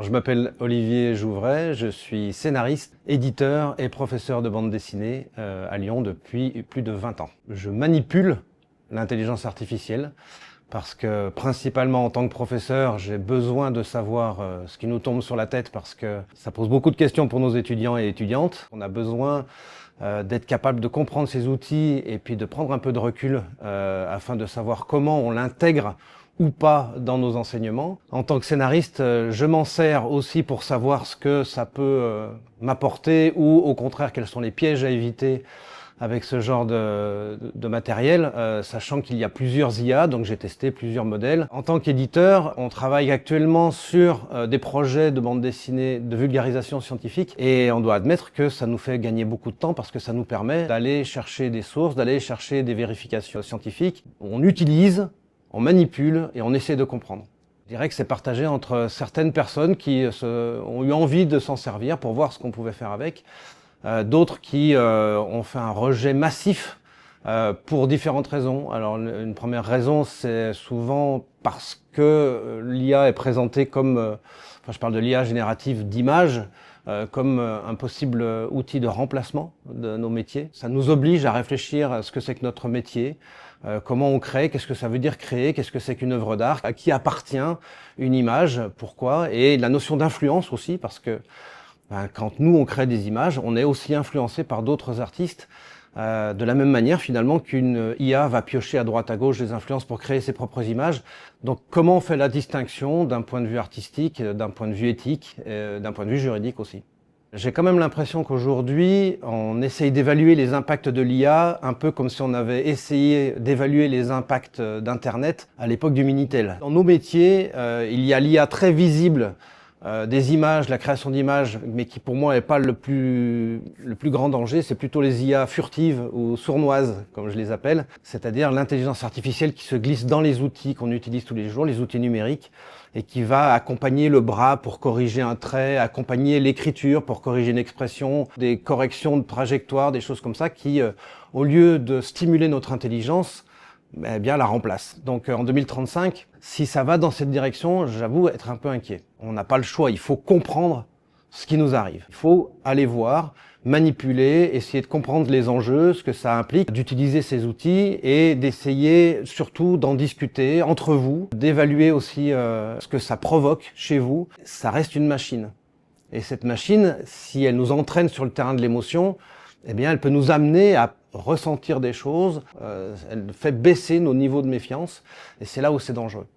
Je m'appelle Olivier Jouvray, je suis scénariste, éditeur et professeur de bande dessinée à Lyon depuis plus de 20 ans. Je manipule l'intelligence artificielle parce que principalement en tant que professeur, j'ai besoin de savoir ce qui nous tombe sur la tête parce que ça pose beaucoup de questions pour nos étudiants et étudiantes. On a besoin d'être capable de comprendre ces outils et puis de prendre un peu de recul afin de savoir comment on l'intègre ou pas dans nos enseignements. En tant que scénariste, je m'en sers aussi pour savoir ce que ça peut m'apporter ou au contraire quels sont les pièges à éviter avec ce genre de matériel, sachant qu'il y a plusieurs IA, donc j'ai testé plusieurs modèles. En tant qu'éditeur, on travaille actuellement sur des projets de bande dessinée de vulgarisation scientifique et on doit admettre que ça nous fait gagner beaucoup de temps parce que ça nous permet d'aller chercher des sources, d'aller chercher des vérifications scientifiques. On utilise, on manipule et on essaie de comprendre. Je dirais que c'est partagé entre certaines personnes qui ont eu envie de s'en servir pour voir ce qu'on pouvait faire avec, d'autres qui ont fait un rejet massif pour différentes raisons. Alors une première raison, c'est souvent parce que l'IA est présentée comme, enfin je parle de l'IA générative d'images, comme un possible outil de remplacement de nos métiers. Ça nous oblige à réfléchir à ce que c'est que notre métier, comment on crée, qu'est-ce que ça veut dire créer, qu'est-ce que c'est qu'une œuvre d'art, à qui appartient une image, pourquoi, et la notion d'influence aussi, parce que quand nous on crée des images, on est aussi influencé par d'autres artistes, de la même manière finalement qu'une IA va piocher à droite à gauche des influences pour créer ses propres images. Donc comment on fait la distinction d'un point de vue artistique, d'un point de vue éthique, d'un point de vue juridique aussi. J'ai quand même l'impression qu'aujourd'hui, on essaye d'évaluer les impacts de l'IA un peu comme si on avait essayé d'évaluer les impacts d'Internet à l'époque du Minitel. Dans nos métiers, il y a l'IA très visible des images, la création d'images, mais qui pour moi n'est pas le plus grand danger, c'est plutôt les IA furtives ou sournoises, comme je les appelle, c'est-à-dire l'intelligence artificielle qui se glisse dans les outils qu'on utilise tous les jours, les outils numériques, et qui va accompagner le bras pour corriger un trait, accompagner l'écriture pour corriger une expression, des corrections de trajectoire, des choses comme ça qui, au lieu de stimuler notre intelligence, eh bien, la remplace. Donc en 2035, si ça va dans cette direction, j'avoue être un peu inquiet. On n'a pas le choix, il faut comprendre ce qui nous arrive. Il faut aller voir, manipuler, essayer de comprendre les enjeux, ce que ça implique, d'utiliser ces outils et d'essayer surtout d'en discuter entre vous, d'évaluer aussi ce que ça provoque chez vous. Ça reste une machine. Et cette machine, si elle nous entraîne sur le terrain de l'émotion, eh bien, elle peut nous amener à ressentir des choses, elle fait baisser nos niveaux de méfiance, et c'est là où c'est dangereux.